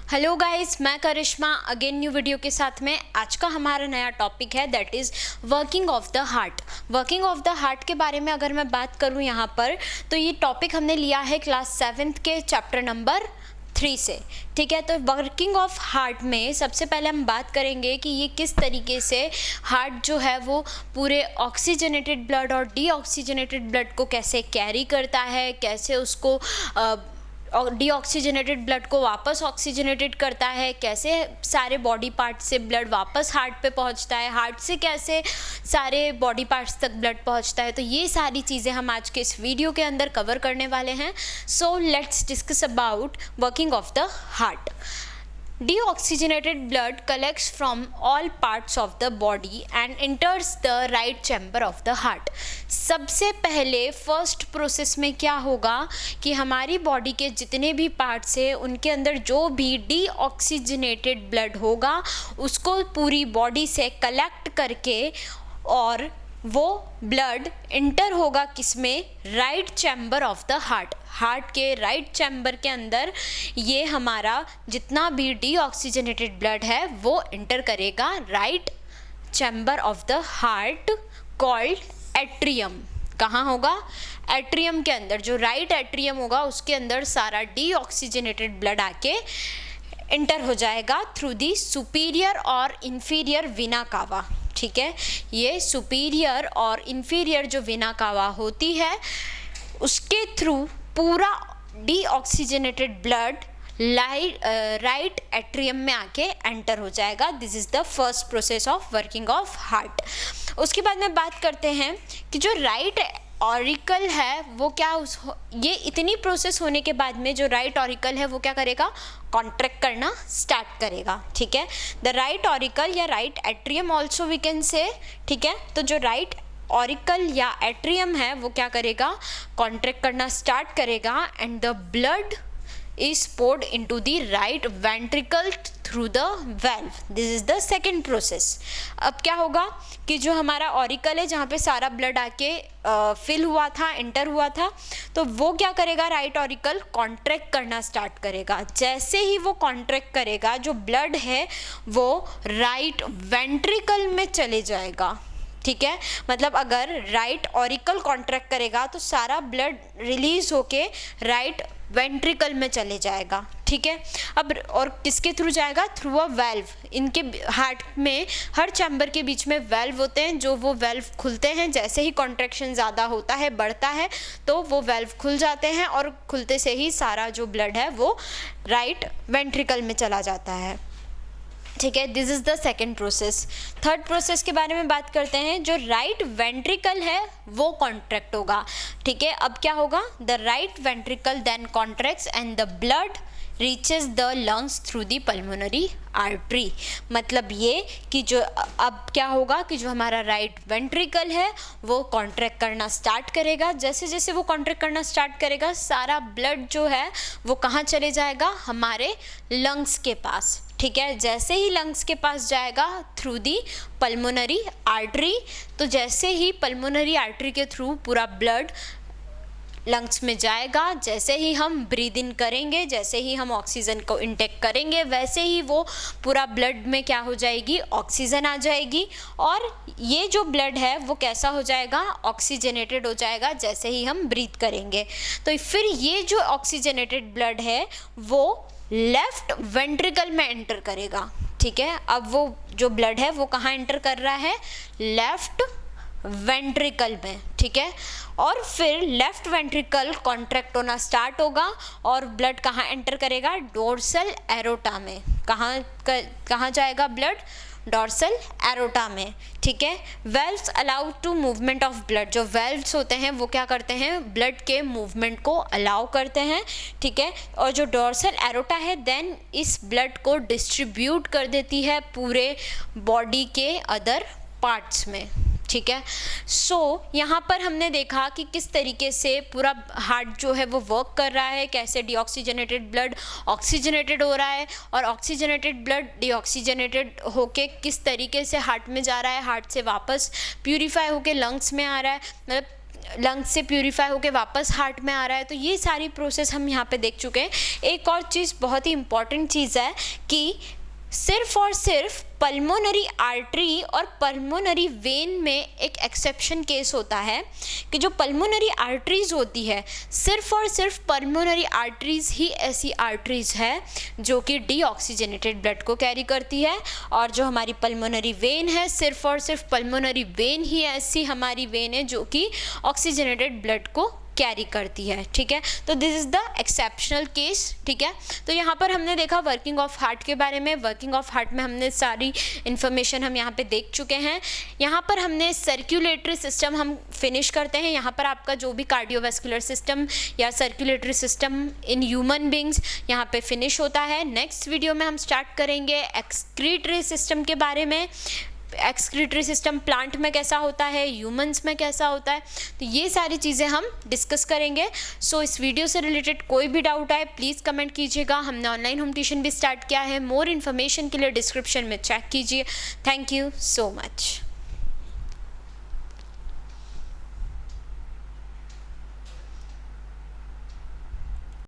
Hello guys, मैं करिश्मा again new video के साथ में। आज का हमारा नया टॉपिक है that is working of the heart. Working of the heart के बारे में अगर मैं बात करूं यहाँ पर, तो ये टॉपिक हमने लिया है क्लास 7th के चैप्टर नंबर 3 से। ठीक है, तो वर्किंग ऑफ हार्ट में सबसे पहले हम बात करेंगे कि ये किस तरीके से हार्ट जो है वो पूरे ऑक्सीजनेटेड ब्लड और डीऑक्सीजनेटेड ब्लड को कैसे कैरी करता है, कैसे उसको डीऑक्सीजनेटेड ब्लड को वापस ऑक्सीजनेटेड करता है, कैसे सारे बॉडी पार्ट से ब्लड वापस हार्ट पे पहुंचता है, हार्ट से कैसे सारे बॉडी पार्ट्स तक ब्लड पहुंचता है। तो ये सारी चीज़ें हम आज के इस वीडियो के अंदर कवर करने वाले हैं। So let's discuss about working of the heart. Deoxygenated blood collects from all parts of the body and enters the right chamber of the heart. सबसे पहले फर्स्ट प्रोसेस में क्या होगा कि हमारी बॉडी के जितने भी पार्ट्स हैं उनके अंदर जो भी डीऑक्सीजनेटेड ब्लड होगा उसको पूरी बॉडी से कलेक्ट करके और वो ब्लड इंटर होगा किसमें, right chamber of the heart. Heart के राइट चैम्बर के अंदर ये हमारा जितना भी डीऑक्सीजनेटेड ब्लड है वो इंटर करेगा right chamber of the heart called atrium. कहाँ होगा? एट्रियम के अंदर। जो राइट एट्रियम होगा उसके अंदर सारा डीऑक्सीजनेटेड ब्लड आके इंटर हो जाएगा थ्रू दी सुपीरियर और इंफीरियर वेना कावा। ठीक है, ये सुपीरियर और इंफीरियर जो वेना कावा होती है उसके थ्रू पूरा डीऑक्सीजनेटेड ब्लड राइट एट्रियम में आके एंटर हो जाएगा। This is the first process of working of heart. उसके बाद में बात करते हैं कि जो राइट ऑरिकल है वो क्या ये इतनी प्रोसेस होने के बाद में जो राइट ऑरिकल है वो क्या करेगा, कॉन्ट्रैक्ट करना स्टार्ट करेगा। ठीक है, द राइट ऑरिकल या right atrium also we can say. ठीक है, तो जो राइट ऑरिकल या एट्रियम है वो क्या करेगा, कॉन्ट्रैक्ट करना स्टार्ट करेगा and the blood is poured into the right ventricle through the valve. This is the second process. अब क्या होगा कि जो हमारा ऑरिकल है जहाँ पे सारा ब्लड आके फिल हुआ था, एंटर हुआ था, तो वो क्या करेगा, राइट ऑरिकल कॉन्ट्रैक्ट करना स्टार्ट करेगा। जैसे ही वो कॉन्ट्रैक्ट करेगा जो ब्लड है वो राइट वेंट्रिकल में चले जाएगा। ठीक है, मतलब अगर राइट ऑरिकल कॉन्ट्रैक्ट करेगा तो सारा ब्लड रिलीज होके राइट वेंट्रिकल में चले जाएगा। ठीक है, अब और किसके थ्रू जाएगा, थ्रू अ वेल्व। इनके हार्ट में हर चैम्बर के बीच में वेल्व होते हैं, जो वो वेल्व खुलते हैं जैसे ही कॉन्ट्रैक्शन ज़्यादा होता है, बढ़ता है, तो वो वेल्व खुल जाते हैं और खुलते से ही सारा जो ब्लड है वो राइट वेंट्रिकल में चला जाता है। ठीक है, this is the second process. Third process के बारे में बात करते हैं। जो राइट वेंट्रिकल है वो कॉन्ट्रैक्ट होगा। ठीक है, अब क्या होगा, the right ventricle then contracts and the blood reaches the lungs through the pulmonary artery. मतलब ये कि जो अब क्या होगा कि जो हमारा राइट वेंट्रिकल है वो कॉन्ट्रैक्ट करना स्टार्ट करेगा। जैसे जैसे वो कॉन्ट्रैक्ट करना स्टार्ट करेगा सारा ब्लड जो है वो कहाँ चले जाएगा, हमारे लंग्स के पास। ठीक है, जैसे ही लंग्स के पास जाएगा थ्रू दी पल्मोनरी आर्टरी, तो जैसे ही पल्मोनरी आर्टरी के थ्रू पूरा ब्लड लंग्स में जाएगा, जैसे ही हम ब्रीद इन करेंगे, जैसे ही हम ऑक्सीजन को इंटेक करेंगे, वैसे ही वो पूरा ब्लड में क्या हो जाएगी, ऑक्सीजन आ जाएगी और ये जो ब्लड है वो कैसा हो जाएगा, ऑक्सीजनेटेड हो जाएगा जैसे ही हम ब्रीथ करेंगे। तो फिर ये जो ऑक्सीजनेटेड ब्लड है वो लेफ्ट वेंट्रिकल में एंटर करेगा। ठीक है, अब वो जो ब्लड है वो कहाँ एंटर कर रहा है, लेफ्ट वेंट्रिकल में। ठीक है, और फिर लेफ्ट वेंट्रिकल कॉन्ट्रैक्ट होना स्टार्ट होगा और ब्लड कहाँ एंटर करेगा, डोर्सल एरोटा में। कहाँ जाएगा ब्लड, डोर्सल एरोटा में। ठीक है, valves allow to movement of blood. जो वेल्व्स होते हैं वो क्या करते हैं, ब्लड के मूवमेंट को अलाउ करते हैं। ठीक है, और जो डोर्सल एरोटा है देन इस ब्लड को डिस्ट्रीब्यूट कर देती है पूरे बॉडी के अदर पार्ट्स में। ठीक है, सो यहाँ पर हमने देखा कि किस तरीके से पूरा हार्ट जो है वो वर्क कर रहा है, कैसे डीऑक्सीजनेटेड ब्लड ऑक्सीजनेटेड हो रहा है और ऑक्सीजनेटेड ब्लड डीऑक्सीजनेटेड होके किस तरीके से हार्ट में जा रहा है, हार्ट से वापस प्यूरिफाई होके लंग्स में आ रहा है। मतलब लंग्स से प्यूरिफाई होके वापस हार्ट में आ रहा है। तो ये सारी प्रोसेस हम यहाँ पे देख चुके हैं। एक और चीज़, बहुत ही इम्पॉर्टेंट चीज़ है कि सिर्फ और सिर्फ पल्मोनरी आर्टरी और पल्मोनरी वेन में एक एक्सेप्शन केस होता है कि जो पल्मोनरी आर्टरीज होती है, सिर्फ और सिर्फ पल्मोनरी आर्टरीज ही ऐसी आर्टरीज है जो कि डीऑक्सीजनेटेड ब्लड को कैरी करती है, और जो हमारी पल्मोनरी वेन है, सिर्फ और सिर्फ पल्मोनरी वेन ही ऐसी हमारी वेन है जो कि ऑक्सीजनेटेड ब्लड को कैरी करती है। ठीक है, तो this is the exceptional case. ठीक है, तो यहाँ पर हमने देखा वर्किंग ऑफ हार्ट के बारे में। वर्किंग ऑफ हार्ट में हमने सारी इन्फॉर्मेशन हम यहाँ पे देख चुके हैं। यहाँ पर हमने सर्कुलेटरी सिस्टम हम फिनिश करते हैं। यहाँ पर आपका जो भी कार्डियोवैस्कुलर सिस्टम या circulatory system in human beings यहाँ पे फिनिश होता है। नेक्स्ट वीडियो में हम स्टार्ट करेंगे एक्सक्रीटरी सिस्टम के बारे में। एक्सक्रीटरी सिस्टम प्लांट में कैसा होता है, ह्यूमंस में कैसा होता है, तो ये सारी चीज़ें हम डिस्कस करेंगे। सो इस वीडियो से रिलेटेड कोई भी डाउट आए प्लीज़ कमेंट कीजिएगा। हमने ऑनलाइन होम ट्यूशन भी स्टार्ट किया है। मोर इन्फॉर्मेशन के लिए डिस्क्रिप्शन में चेक कीजिए। Thank you so much.